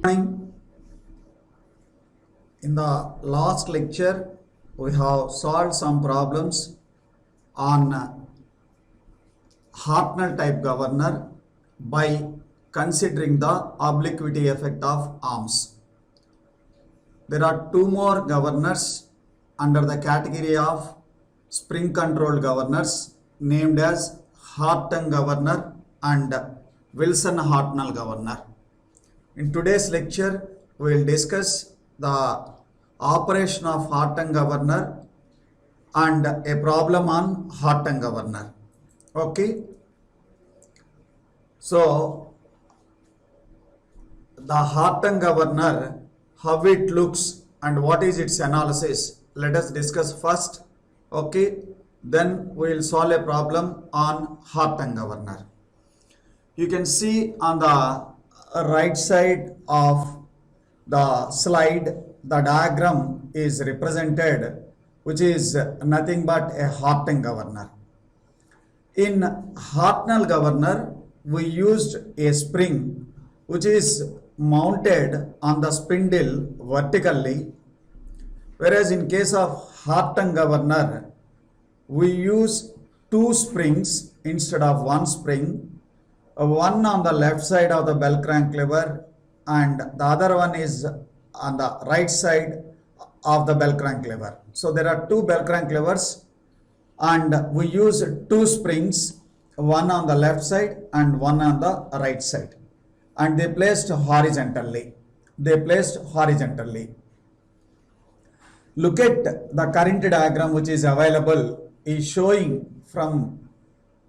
In the last lecture, we have solved some problems on Hartnell type governor by considering the obliquity effect of arms. There are two more governors under the category of spring controlled governors named as Hartung governor and Wilson Hartnell governor. In today's lecture, we will discuss the operation of Hartung governor and a problem on Hartung governor. Okay. So, the Hartung governor, how it looks and what is its analysis, let us discuss first. Okay. Then we will solve a problem on Hartung governor. You can see on the right side of the slide, the diagram is represented, which is nothing but a Hartung governor. In Hartnell governor, we used a spring which is mounted on the spindle vertically, whereas in case of Hartung governor, we use two springs instead of one spring, one on the left side of the bell crank lever and the other one is on the right side of the bell crank lever. So there are two bell crank levers and we use two springs, one on the left side and one on the right side, and they placed horizontally. Look at the current diagram which is available is showing from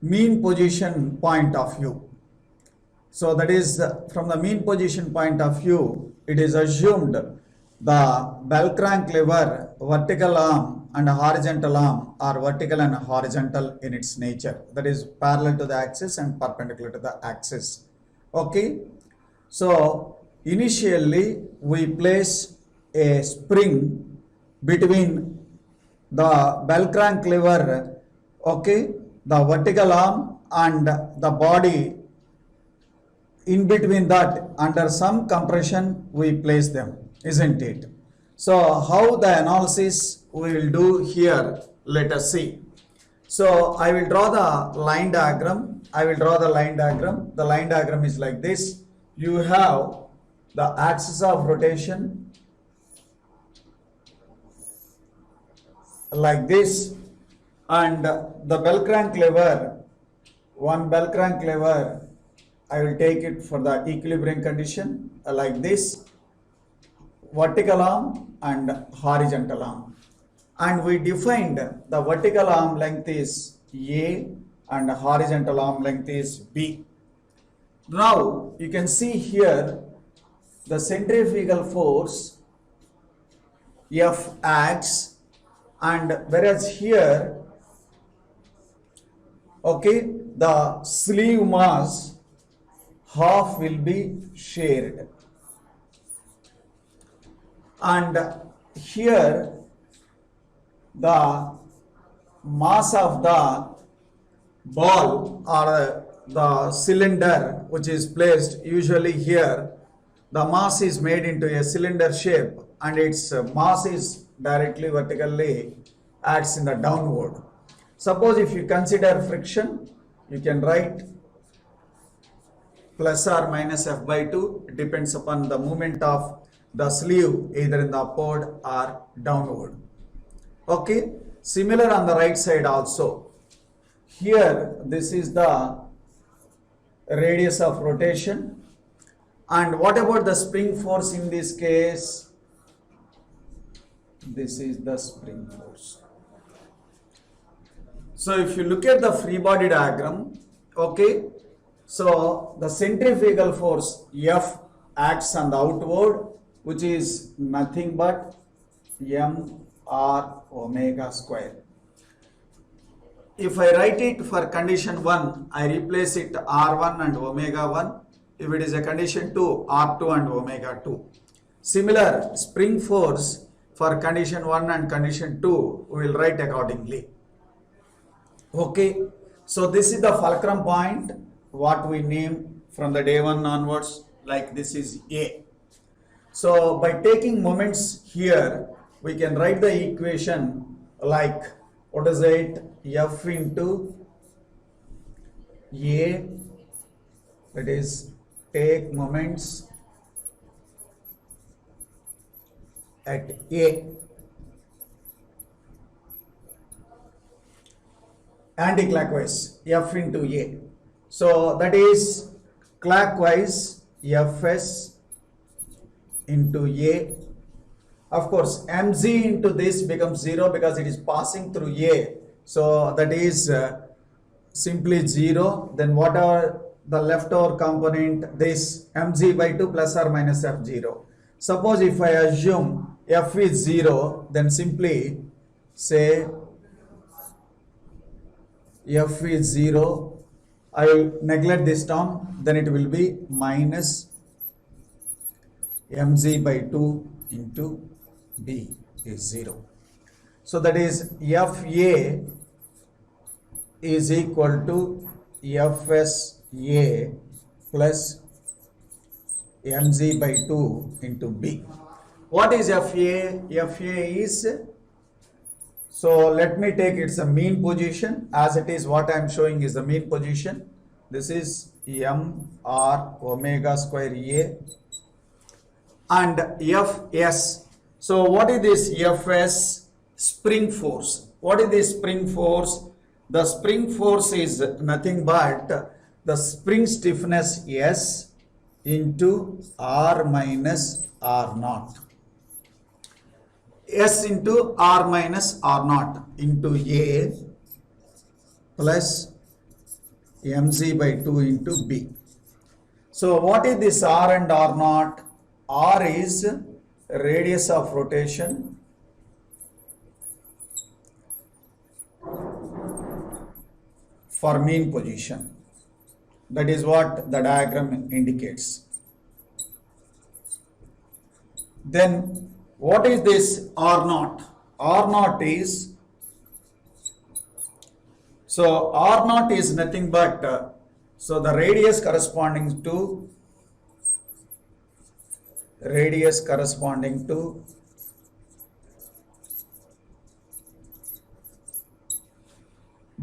mean position point of view. So that is from the mean position point of view, it is assumed the bell crank lever vertical arm and horizontal arm are vertical and horizontal in its nature. That is parallel to the axis and perpendicular to the axis. Okay. So initially we place a spring between the bell crank lever, okay, the vertical arm and the body. In between that, under some compression, we place them, isn't it? So how the analysis we will do here, let us see. So I will draw the line diagram. The line diagram is like this. You have the axis of rotation like this, and the bell crank lever, one bell crank lever, I will take it for the equilibrium condition like this, vertical arm and horizontal arm. And we defined the vertical arm length is A and horizontal arm length is B. Now you can see here the centrifugal force F acts, and whereas here, okay, the sleeve mass half will be shared, and here the mass of the ball or the cylinder which is placed, usually here the mass is made into a cylinder shape and its mass is directly vertically acts in the downward. Suppose if you consider friction, you can write plus or minus F by 2, it depends upon the movement of the sleeve either in the upward or downward. Okay, similar on the right side also. Here this is the radius of rotation, and what about the spring force in this case? This is the spring force. So if you look at the free body diagram, okay, so the centrifugal force F acts on the outward, which is nothing but m r omega square. If I write it for condition 1, I replace it r1 and omega 1. If it is a condition 2, r2 and omega 2. Similar spring force for condition 1 and condition 2, we will write accordingly. Okay, so this is the fulcrum point, what we name from the day 1 onwards, like this is A. So by taking moments here, we can write the equation like, what is it? F into A, that is take moments at A, anti-clockwise F into A. So that is clockwise Fs into A. Of course, mg into this becomes 0 because it is passing through A. So that is simply 0. Then what are the leftover component? This mg by 2 plus or minus f0. Suppose if I assume f is 0, then simply say f is 0. I will neglect this term, then it will be minus mg by 2 into b is 0. So that is Fa is equal to Fsa plus mg by 2 into b. What is Fa? Fa is, so let me take it's a mean position, as it is what I am showing is the mean position. This is m r omega square A and Fs. So what is this Fs? Spring force. What is this spring force? The spring force is nothing but the spring stiffness S into R minus R naught. S into R minus R naught into A plus mg by 2 into B. So what is this R and R naught? R is radius of rotation for mean position. That is what the diagram indicates. Then what is this R naught? R naught is, so R naught is nothing but, so the radius corresponding to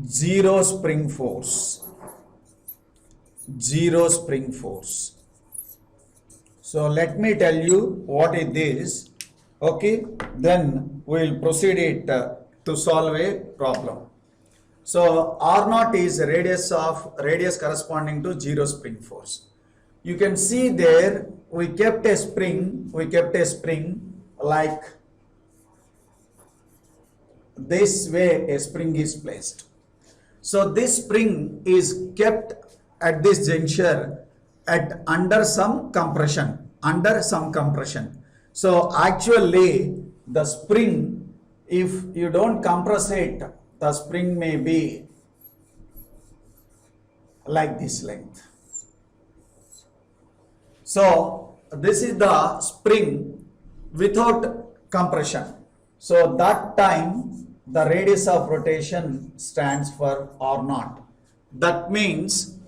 0 spring force. 0 spring force. So let me tell you what is this. Okay, then we will proceed it to solve a problem. So R naught is radius corresponding to 0 spring force. You can see there we kept a spring like this way a spring is placed. So this spring is kept at this juncture at under some compression. So actually the spring, if you don't compress it, the spring may be like this length. So this is the spring without compression. So that time the radius of rotation stands for R naught. That means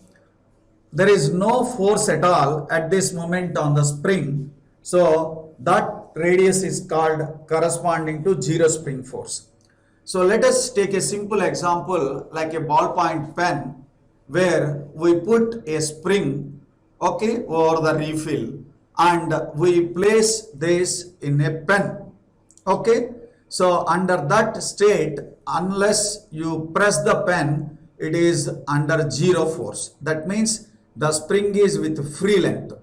there is no force at all at this moment on the spring. So that radius is called corresponding to 0 spring force. So let us take a simple example like a ballpoint pen where we put a spring, okay, over the refill and we place this in a pen. Okay, so under that state, unless you press the pen, it is under 0 force. That means the spring is with free length.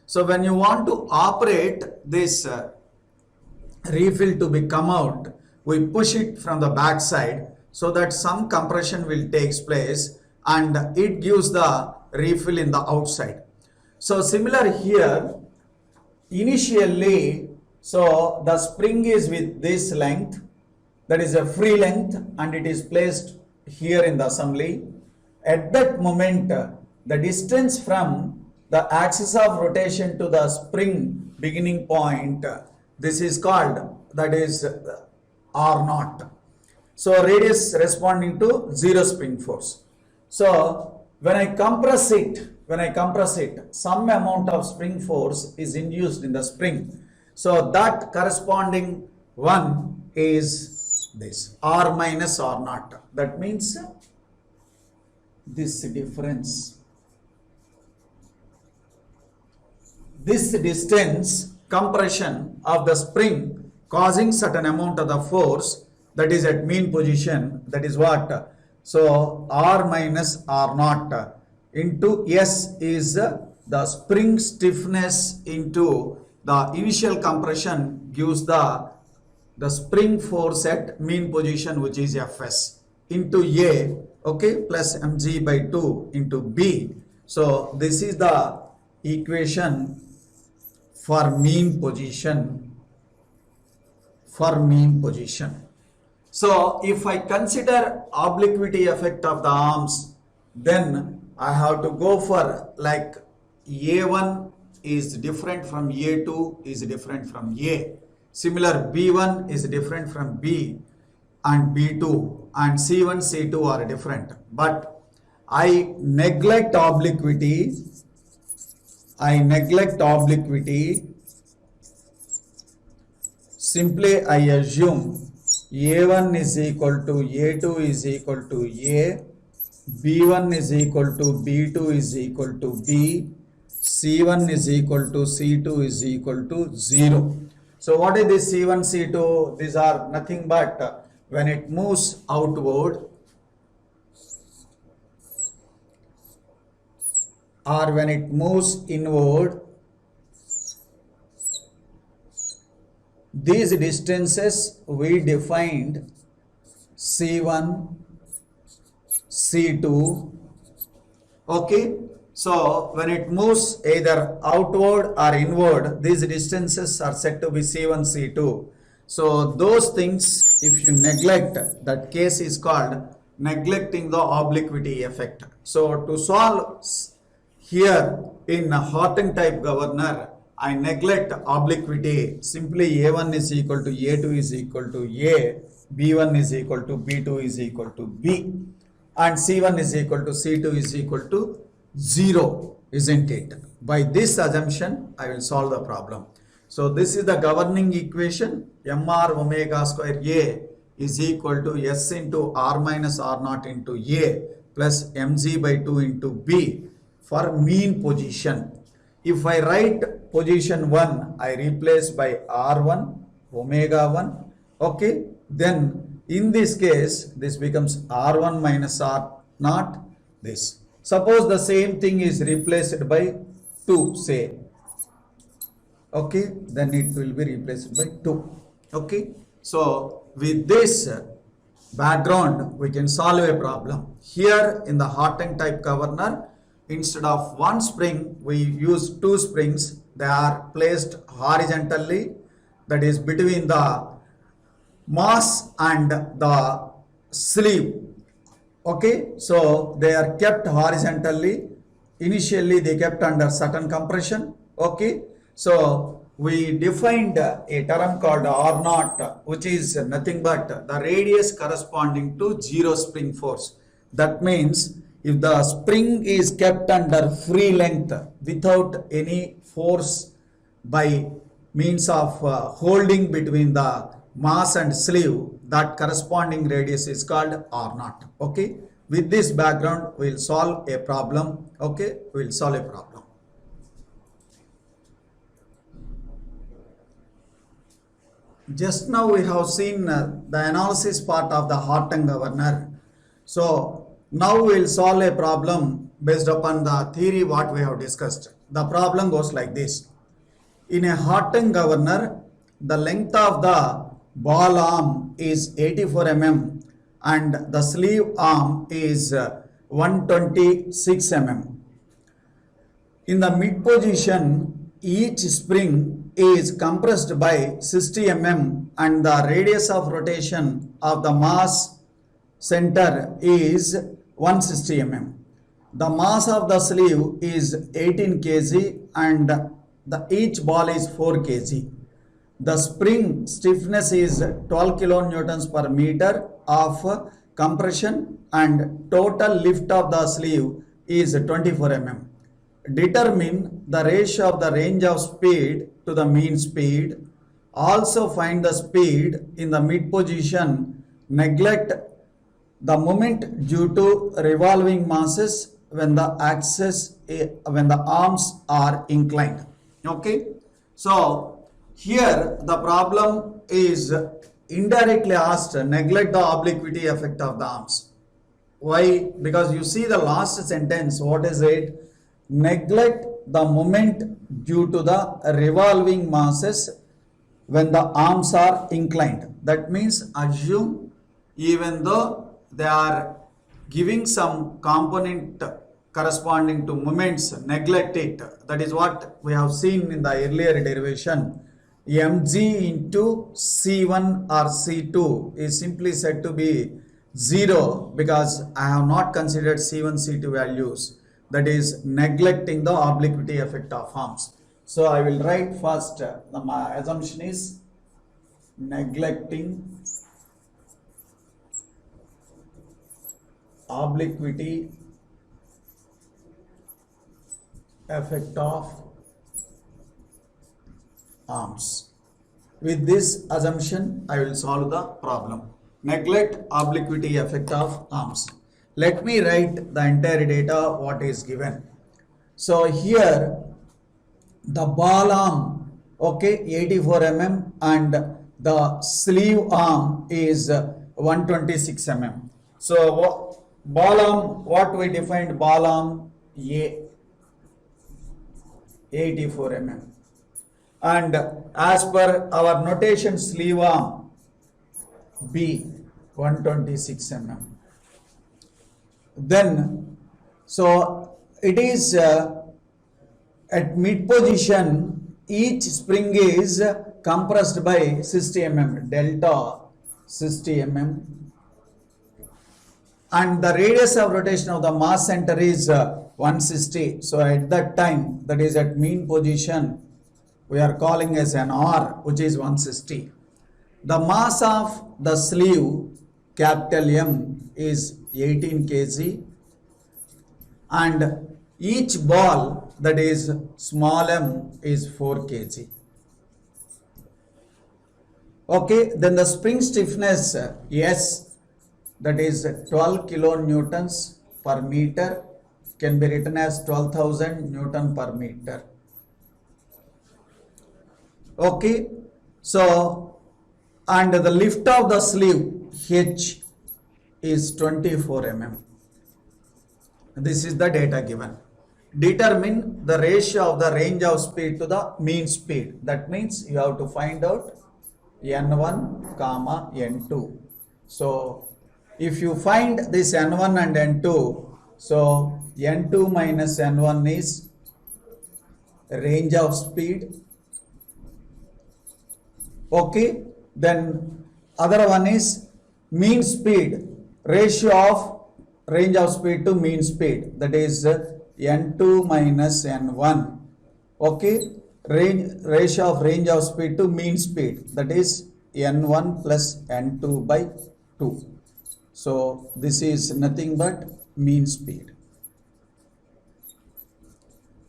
So when you want to operate this refill to be come out, we push it from the back side so that some compression will take place and it gives the refill in the outside. So similar here, initially, so the spring is with this length, that is a free length, and it is placed here in the assembly. At that moment, the distance from the axis of rotation to the spring beginning point, this is called, that is R naught. So radius responding to 0 spring force. So when I compress it, when I compress it, some amount of spring force is induced in the spring. So that corresponding one is this R minus R naught. That means this difference. This distance compression of the spring causing certain amount of the force that is at mean position, that is what? So R minus R naught into S is the spring stiffness into the initial compression gives the spring force at mean position, which is Fs, into A, okay, plus mg by 2 into B. So this is the equation for mean position. So if I consider obliquity effect of the arms, then I have to go for like A1 is different from A2 is different from A. Similar B1 is different from B and B2, and C1, C2 are different. But I neglect obliquity. Simply I assume A1 is equal to A2 is equal to A, B1 is equal to B2 is equal to B, C1 is equal to C2 is equal to 0. So what is this C1, C2? These are nothing but when it moves outward or when it moves inward, these distances we defined C1, C2, okay. So when it moves either outward or inward, these distances are said to be C1, C2. So those things, if you neglect, that case is called neglecting the obliquity effect. So to solve here in a Horton type governor, I neglect obliquity. Simply A1 is equal to A2 is equal to A, B1 is equal to B2 is equal to B, and C1 is equal to C2 is equal to 0, isn't it? By this assumption, I will solve the problem. So this is the governing equation. Mr omega square A is equal to S into R minus R naught into A plus mg by 2 into B for mean position. If I write position 1, I replace by R1 omega 1, okay. Then in this case, this becomes R1 minus R naught, this. Suppose the same thing is replaced by 2, say, okay, then it will be replaced by 2, okay. So with this background, we can solve a problem. Here in the Horton type governor, instead of one spring, we use two springs. They are placed horizontally, that is between the mass and the sleeve. Okay, so they are kept horizontally. Initially, they kept under certain compression. Okay, so we defined a term called R naught, which is nothing but the radius corresponding to zero spring force. That means if the spring is kept under free length without any force by means of holding between the mass and sleeve, that corresponding radius is called R naught. Okay, with this background, we will solve a problem. Okay, we will solve a problem. Just now we have seen the analysis part of the Horton governor. So now we will solve a problem based upon the theory what we have discussed. The problem goes like this. In a Horton governor, the length of the ball arm is 84 mm and the sleeve arm is 126 mm. In the mid position, each spring is compressed by 60 mm and the radius of rotation of the mass center is 160 mm. The mass of the sleeve is 18 kg and each ball is 4 kg. The spring stiffness is 12 kilonewtons per meter of compression and total lift of the sleeve is 24 mm. determine the ratio of the range of speed to the mean speed. Also find the speed in the mid position. Neglect the moment due to revolving masses when the when the arms are inclined. Okay. So here the problem is indirectly asked, neglect the obliquity effect of the arms. Why? Because you see the last sentence, what is it? Neglect the moment due to the revolving masses when the arms are inclined. That means assume even though they are giving some component corresponding to moments, neglect it. That is what we have seen in the earlier derivation. Mg into C1 or C2 is simply said to be 0 because I have not considered C1, C2 values. That is neglecting the obliquity effect of arms. So I will write first, my assumption is neglecting obliquity effect of arms. With this assumption, I will solve the problem. Neglect obliquity effect of arms. Let me write the entire data what is given. So here the ball arm, okay, 84 mm and the sleeve arm is 126 mm. So ball arm, what we defined ball arm? A 84 mm. And as per our notation sleeve arm B 126 mm. Then so it is at mid position each spring is compressed by 60 mm, delta 60 mm, and the radius of rotation of the mass center is 160. So at that time, that is at mean position, we are calling as an R, which is 160. The mass of the sleeve capital M is 18 kg and each ball, that is small m, is 4 kg. Okay, then the spring stiffness S, that is 12 kilonewtons per meter, can be written as 12,000 Newton per meter. Okay, so and the lift of the sleeve H is 24 mm. This is the data given. Determine the ratio of the range of speed to the mean speed. That means you have to find out N1 comma N2. So if you find this N1 and N2, so N2 minus N1 is range of speed. Okay, then other one is mean speed, ratio of range of speed to mean speed, that is N2 minus N1. Okay, ratio of range of speed to mean speed, that is N1 plus N2 by 2. So this is nothing but mean speed,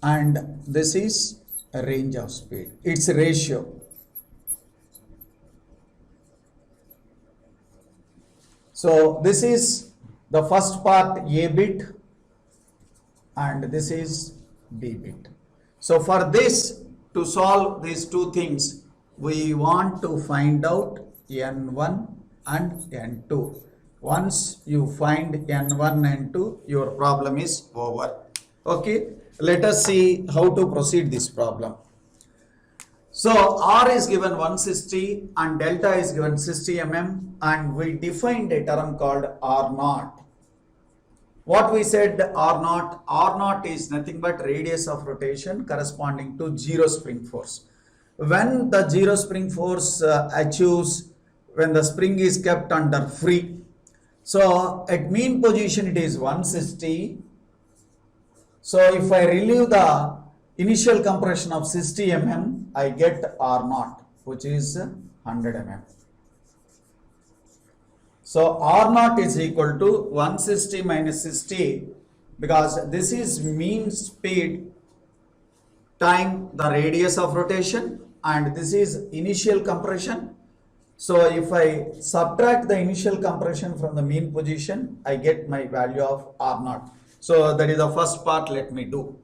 and this is a range of speed, its ratio. So this is the first part A bit and this is B bit. So for this, to solve these two things, we want to find out N1 and N2. Once you find N1 and N2, your problem is over. Okay, let us see how to proceed this problem. So R is given 160 and delta is given 60 mm, and we defined a term called R naught. What we said R naught? R naught is nothing but radius of rotation corresponding to zero spring force. When the zero spring force achieves when the spring is kept under free. So at mean position it is 160. So if I relieve the initial compression of 60 mm, I get R naught, which is 100 mm. So R naught is equal to 160 minus 60, because this is mean speed time the radius of rotation, and this is initial compression. So if I subtract the initial compression from the mean position, I get my value of R naught. So that is the first part, let me do.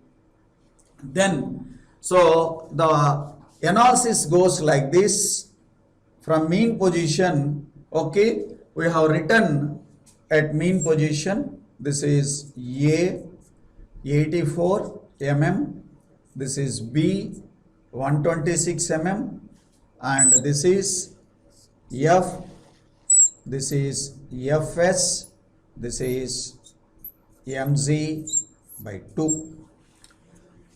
Then, so the analysis goes like this. From mean position, okay, we have written at mean position, this is A, 84 mm, this is B, 126 mm, and this is F, this is Fs, this is mz by 2.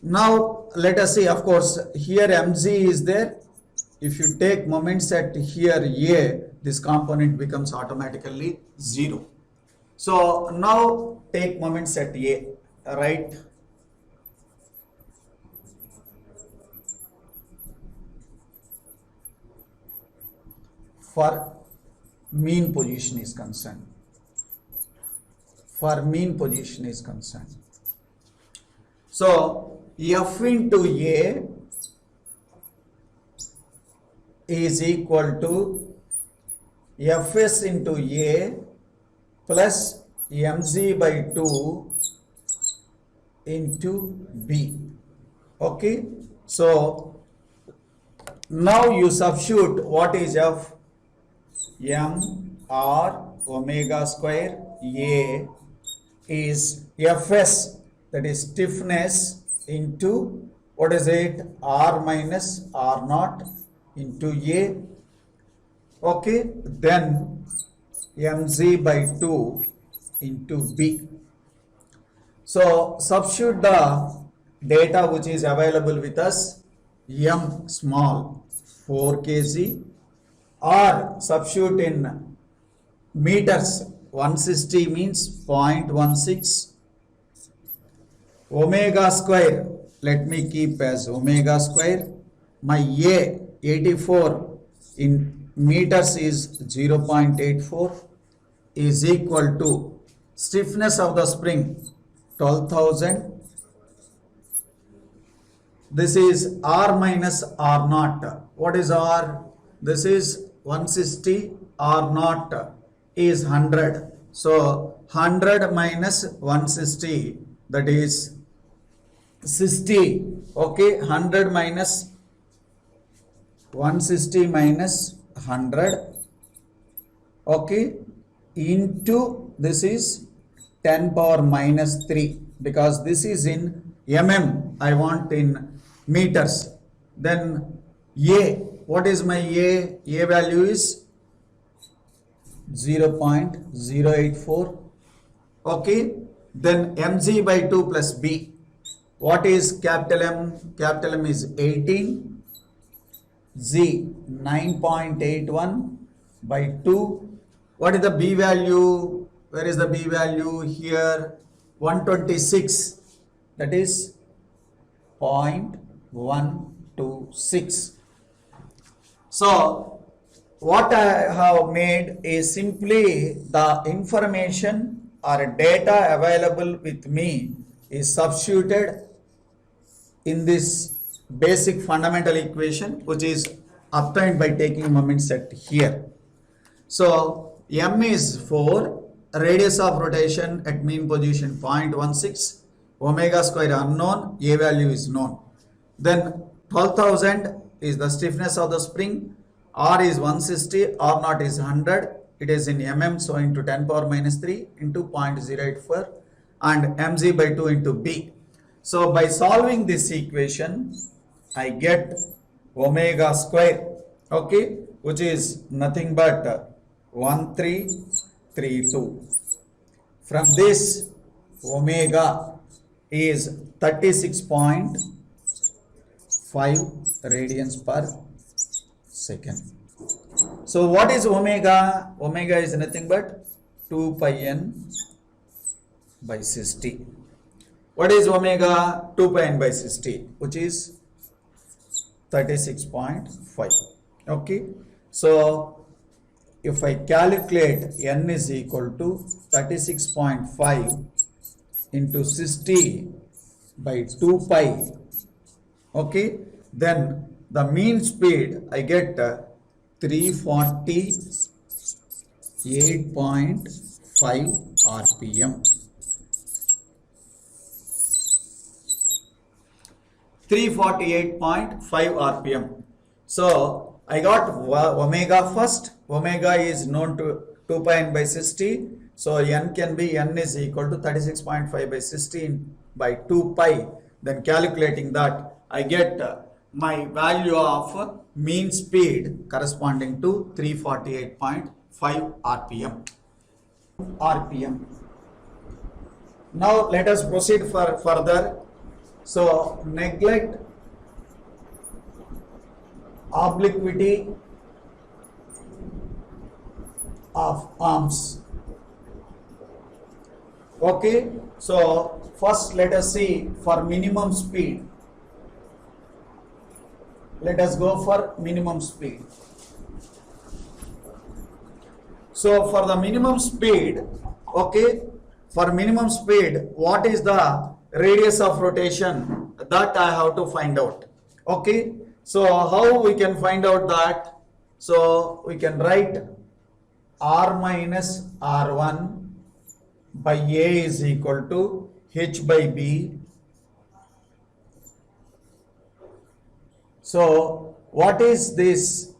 Now let us see, of course here mz is there. If you take moments at here A, this component becomes automatically 0. So now take moments at A, right? For mean position is concerned. For mean position is concerned. So F into A is equal to Fs into A plus mz by 2 into B. Okay. So now you substitute what is F? M R omega square A is Fs, that is stiffness, into what is it? R minus R naught into A. Okay, then mz by 2 into B. So substitute the data which is available with us. M small 4 kg, or substitute in meters, 160 means 0.16. Omega square, let me keep as omega square. My A, 84 in meters is 0.84, is equal to stiffness of the spring 12,000. This is R minus R naught. What is R? This is 160, R naught is 100. So 100 minus 160, that is 60. Okay, 100 minus 160 minus 100. Okay, into this is 10 power minus 3, because this is in mm, I want in meters. Then A, what is my A? A value is 0.084. Okay, then mg by 2 plus B. What is capital M? Capital M is 18. Z 9.81 by 2. What is the B value? Where is the B value? Here 126. That is 0.126. So what I have made is simply the information or data available with me is substituted in this basic fundamental equation, which is obtained by taking moment set here. So M is 4, radius of rotation at mean position 0.16, omega square unknown, A value is known. Then 12,000 is the stiffness of the spring, R is 160, R naught is 100, it is in mm, so into 10 power minus 3 into 0.084 and mz by 2 into B. So by solving this equation, I get omega square, okay, which is nothing but 1332. From this, omega is 36.5 radians per second. So what is omega? Omega is nothing but 2 pi n by 60. What is omega? 2 pi n by 60, which is 36.5. Okay, so if I calculate n is equal to 36.5 into 60 by 2 pi Okay, then the mean speed I get 348.5 rpm. 348.5 rpm. So I got omega first. Omega is known to 2 pi n by 60. So n can be, n is equal to 36.5 by 16 by 2 pi. Then calculating that, I get my value of mean speed corresponding to 348.5 rpm. Now let us proceed for further. So neglect obliquity of arms. Okay, so first let us see for minimum speed. Let us go for minimum speed. So for the minimum speed, okay, for minimum speed, what is the radius of rotation? That I have to find out. Okay, so how we can find out that? So we can write r minus r1 by a is equal to h by b. So what is this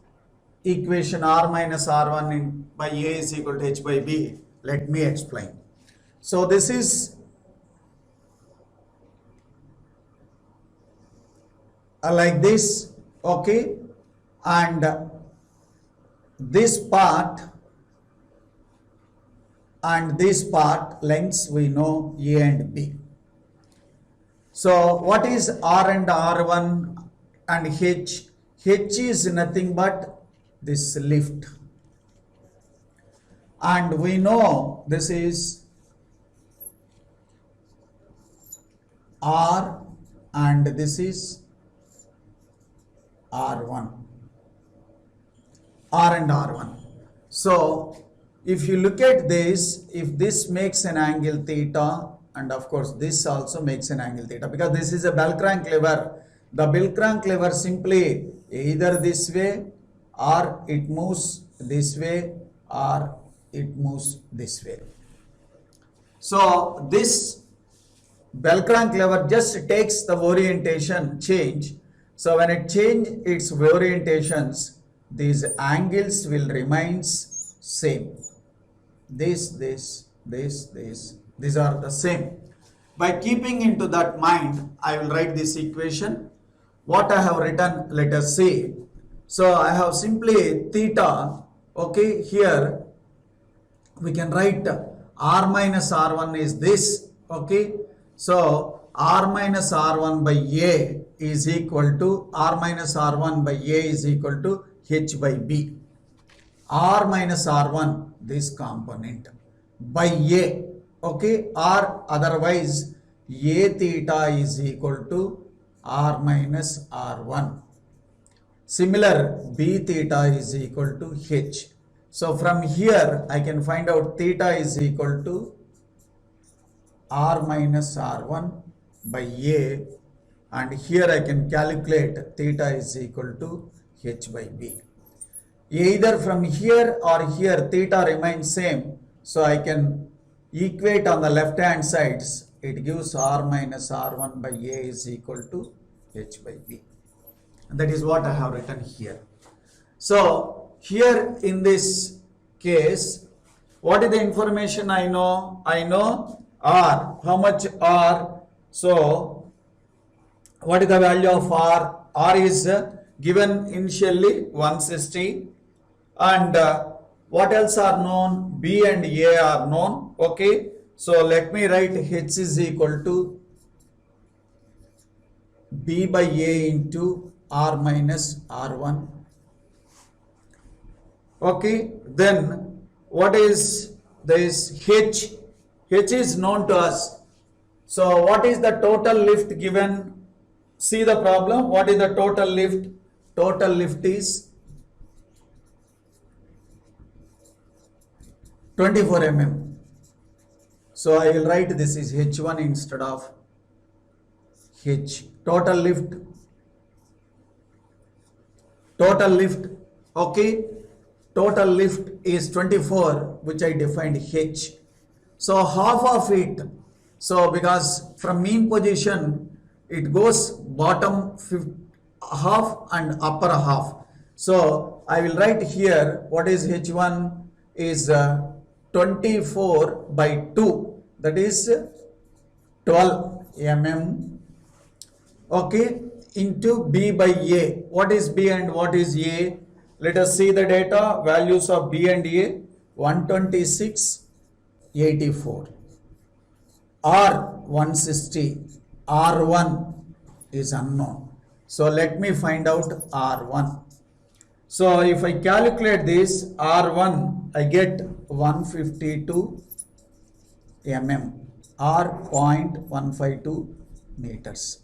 equation r minus r1 by a is equal to h by b? Let me explain. So this is like this, okay, and this part and this part lengths we know a and b. So what is r and r1 and h? H is nothing but this lift, and we know this is r and this is r1, r and r1. So if you look at this, if this makes an angle theta, and of course this also makes an angle theta, because this is a bell crank lever. The bell crank lever simply either this way or it moves this way or it moves this way. So this bell crank lever just takes the orientation change. So when it changes its orientations, these angles will remain same. These are the same. By keeping into that mind, I will write this equation. What I have written, let us see. So I have simply theta, okay, here we can write r minus r1 is this, okay. So r minus r1 by a is equal to, r minus r1 by a is equal to h by b. R minus r1, this component, by a, okay, or otherwise a theta is equal to r minus r1. Similar, b theta is equal to h. So from here I can find out theta is equal to r minus r1 by a, and here I can calculate theta is equal to h by b. Either from here or here theta remains same, so I can equate on the left hand sides. It gives r minus r1 by a is equal to h by b. And that is what I have written here. So here in this case, what is the information I know? I know r. How much r? So what is the value of r? R is given initially 160, and what else are known? B and A are known, okay. So let me write h is equal to b by a into r minus r1, okay. Then what is this h? H is known to us. So what is the total lift given? See the problem. What is the total lift? Total lift is 24 mm. So I will write this is h1 instead of h. Total lift total lift, okay, total lift is 24, which I defined H. So half of it, so because from mean position, it goes bottom half and upper half. So I will write here what is H1 is 24 by 2, that is 12 mm, okay, into B by A. What is B and what is A? Let us see the data. Values of B and A: 126, 84. R 160. R1 is unknown. So let me find out R1. So if I calculate this R1, I get 152 mm or 0.152 meters.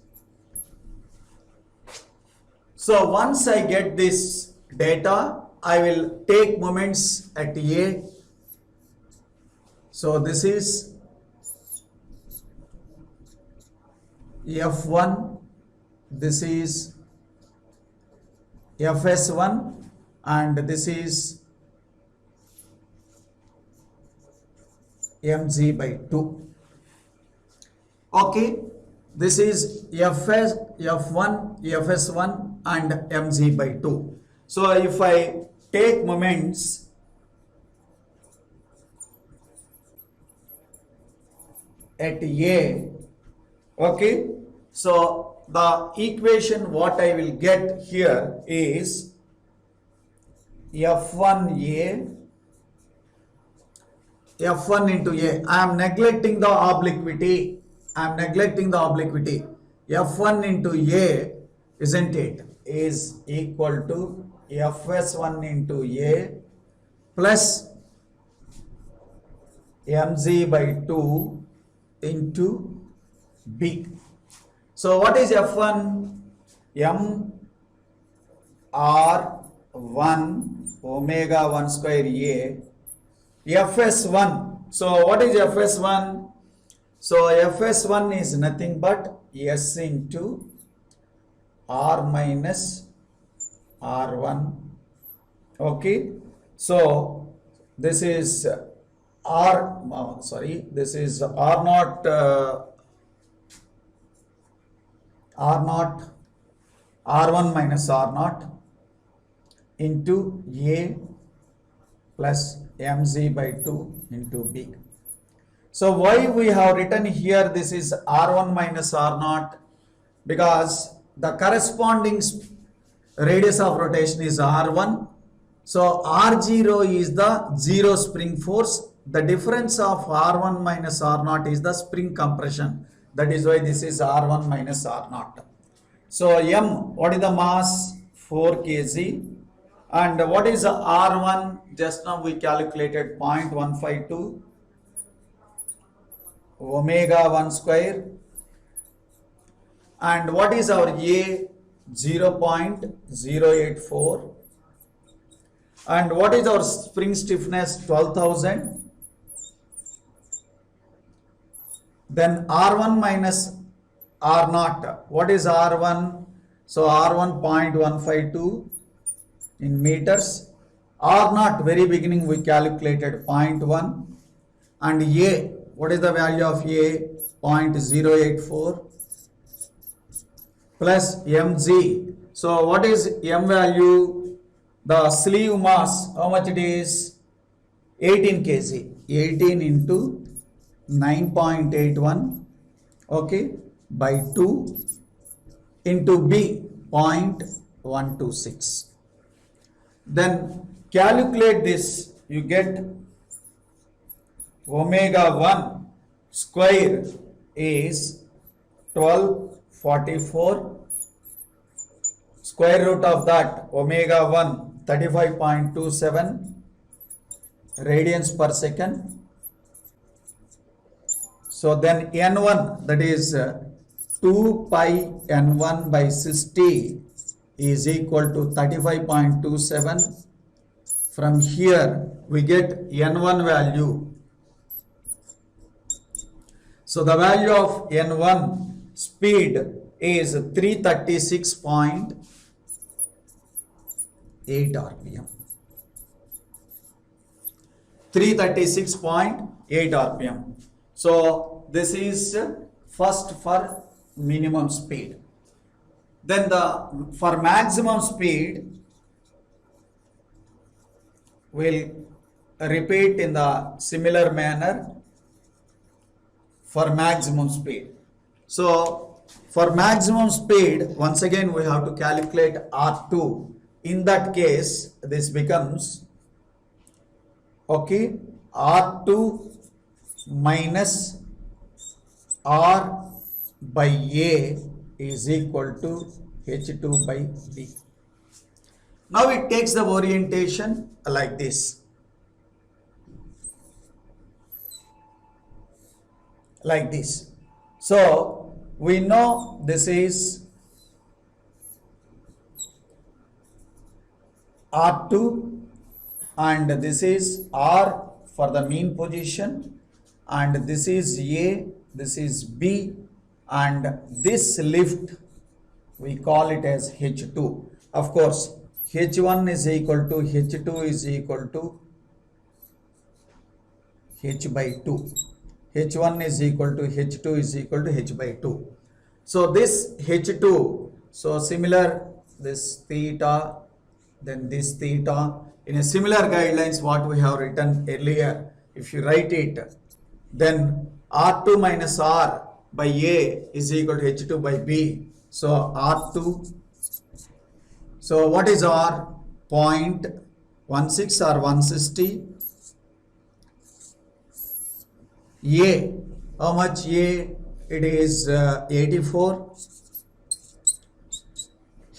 So once I get this data, I will take moments at A. So this is F1, this is FS1, and this is mg by 2. Okay, this is F1, FS1 and mg by 2. So if I take moments at A, okay, so the equation what I will get here is F1A, F1 into A. I am neglecting the obliquity. F1 into A, isn't it, is equal to Fs1 into A plus mg by 2 into B. So what is F1? M R1 omega 1 square A. Fs1. So what is Fs1? So Fs1 is nothing but S into R minus R1. Okay. So this is this is R0 R1 minus R0 into A plus mg by 2 into B. So why we have written here this is R1 minus R0? Because the corresponding radius of rotation is R1. So R0 is the zero spring force. The difference of R1 minus R0 is the spring compression. That is why this is R1 minus R0. So M, what is the mass? 4 kg. And what is the R1? Just now we calculated 0.152 omega 1 square. And what is our A? 0.084. And what is our spring stiffness? 12,000. Then R1 minus R0. What is R1? So R1 0.152 in meters. R0 very beginning we calculated 0.1. And A, what is the value of A? 0.084 plus mg. So what is m value? The sleeve mass, how much it is? 18 kg. 18 into 9.81, okay, by 2 into B, 0.126. Then calculate this, you get omega 1 square is 1244. Square root of that, omega 1, 35.27 radians per second. So then N1, that is 2 pi N1 by 60 is equal to 35.27. From here we get N1 value. So the value of N1 speed is 336.8 8 RPM. 336.8 RPM. So this is first for minimum speed. Then for maximum speed, we'll repeat in the similar manner for maximum speed. So for maximum speed, once again we have to calculate R2. In that case, this becomes okay, R2 minus R by A is equal to H2 by B. Now it takes the orientation like this. Like this. So we know this is R2 and this is R for the mean position, and this is A, this is B, and this lift we call it as H2. Of course, H1 is equal to H2 is equal to H by 2. H1 is equal to H2 is equal to H by 2. So this H2, so similar this theta, then this theta. In a similar guidelines what we have written earlier, if you write it, then R2 minus R by A is equal to H2 by B. So R2, so what is R? 0.16 or 160. A, how much A? It is 84.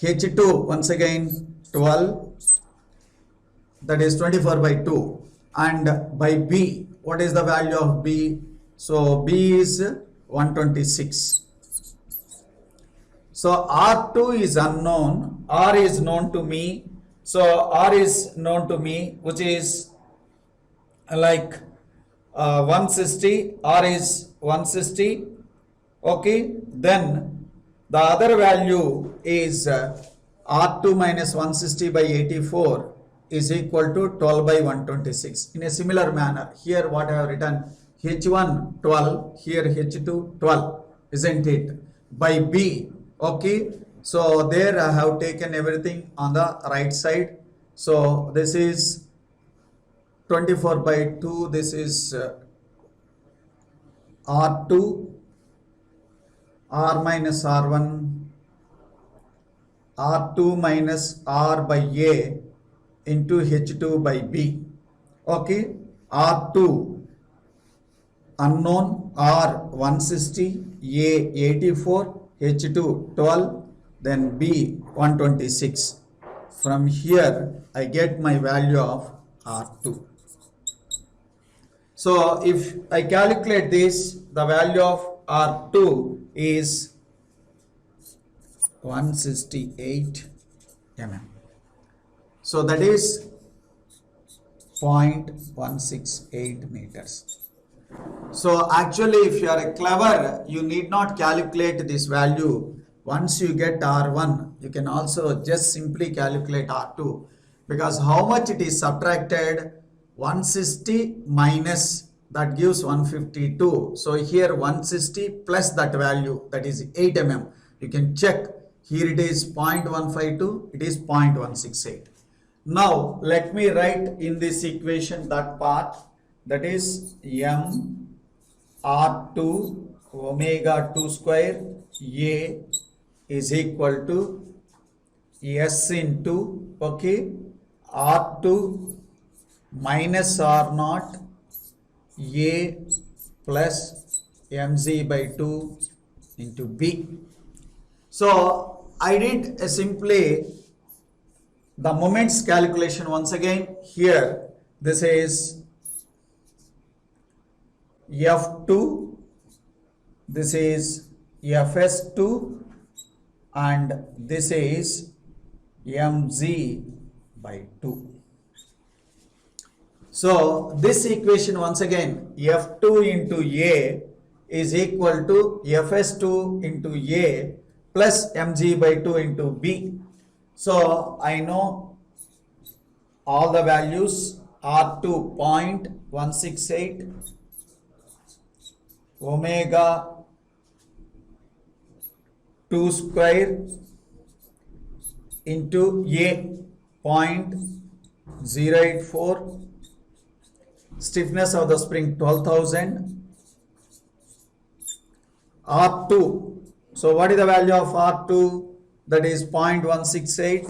H2, once again 12. That is 24 by 2. And by B, what is the value of B? So B is 126. So R2 is unknown, R is known to me. So R is known to me, which is like 160, R is 160. Okay, then the other value is R2 minus 160 by 84 is equal to 12 by 126. In a similar manner, here what I have written, H1 12, here H2 12, isn't it? By B, okay. So there I have taken everything on the right side. So this is 24 by 2, this is R2, R minus R1, R2 minus R by A into H2 by B. Okay, R2 unknown, R 160, A 84, H2 12, then B 126. From here I get my value of R2. So if I calculate this, the value of R2 is 168 mm. So that is 0.168 meters. So actually if you are clever, you need not calculate this value. Once you get R1, you can also just simply calculate R2, because how much it is subtracted, 160 minus that gives 152. So here 160 plus that value, that is 8 mm. You can check, here it is 0.152, it is 0.168. Now let me write in this equation that part, that is m R2 omega 2 square A is equal to S into, okay, R2 minus R naught A plus mz by 2 into B. So I did simply the moments calculation once again. Here this is F2, this is Fs2, and this is mz by 2. So this equation once again, F2 into A is equal to Fs2 into A plus mg by 2 into B. So I know all the values. R2 0.168, omega 2 square into A 0.084, stiffness of the spring 12,000. R2, so what is the value of R2? That is 0.168.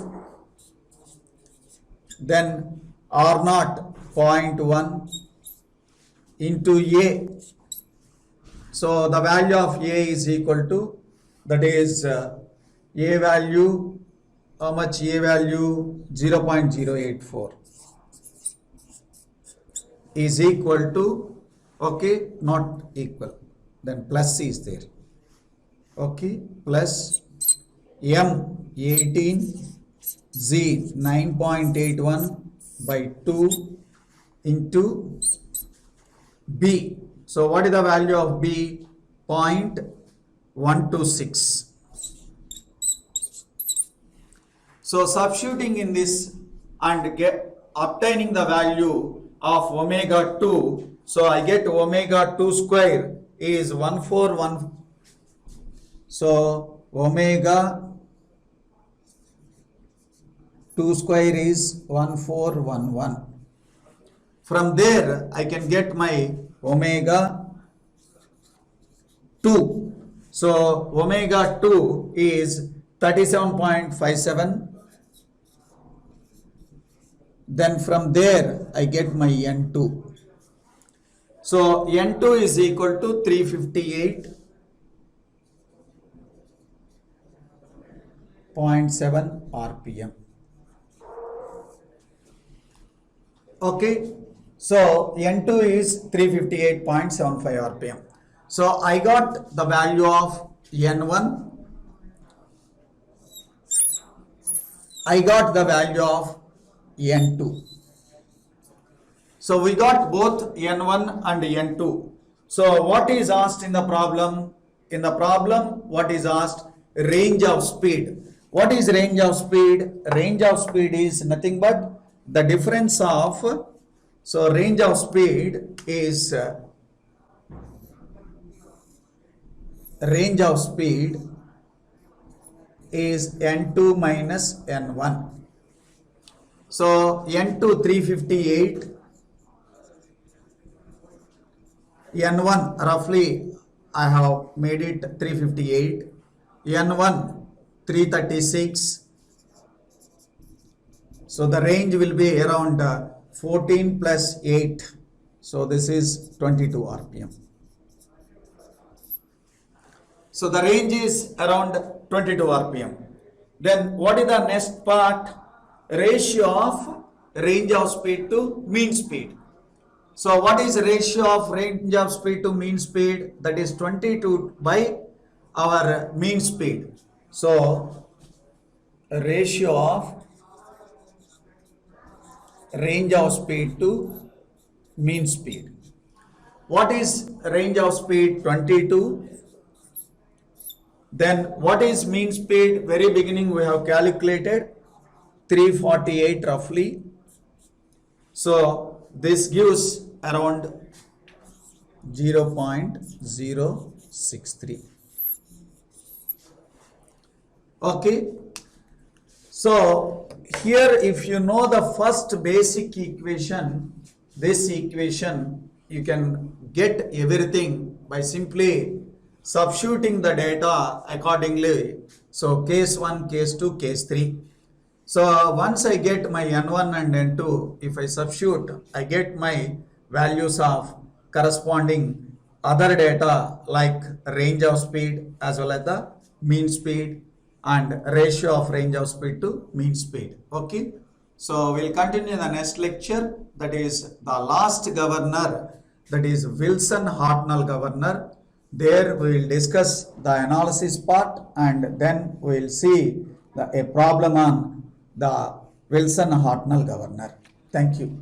Then R0 0.1 into A. So the value of A is equal to, that is A value, how much? A value 0.084 is equal to, okay, not equal, then plus is there, okay, plus M 18, Z 9.81 by 2 into B. So what is the value of B? 0.126. So substituting in this and obtaining the value of omega 2. So I get omega 2 square is 141. So omega 2 square is 1411. From there I can get my omega 2. So omega 2 is 37.57. Then from there I get my N2. So N2 is equal to 358.7 RPM. Okay, so N2 is 358.75 RPM. So I got the value of N1. I got the value of N2. So we got both N1 and N2. So what is asked in the problem? In the problem, what is asked? Range of speed. What is range of speed? Range of speed is nothing but the difference of, so range of speed is N2 minus N1. So N2 358, N1 roughly I have made it 358, N1 336. So the range will be around 14 plus 8. So this is 22 RPM. So the range is around 22 RPM. Then what is the next part? Ratio of range of speed to mean speed. So what is ratio of range of speed to mean speed? That is 22 by our mean speed. So ratio of range of speed to mean speed. What is range of speed? 22. Then what is mean speed? Very beginning we have calculated 348 roughly. So this gives around 0.063. Okay. So here if you know the first basic equation, this equation you can get everything by simply substituting the data accordingly. So case 1, case 2, case 3. So once I get my N1 and N2, if I substitute, I get my values of corresponding other data like range of speed as well as the mean speed and ratio of range of speed to mean speed. Okay. So we'll continue in the next lecture, that is the last governor, that is Wilson-Hartnell governor. There we will discuss the analysis part and then we will see a problem on the Wilson-Hartnell governor. Thank you.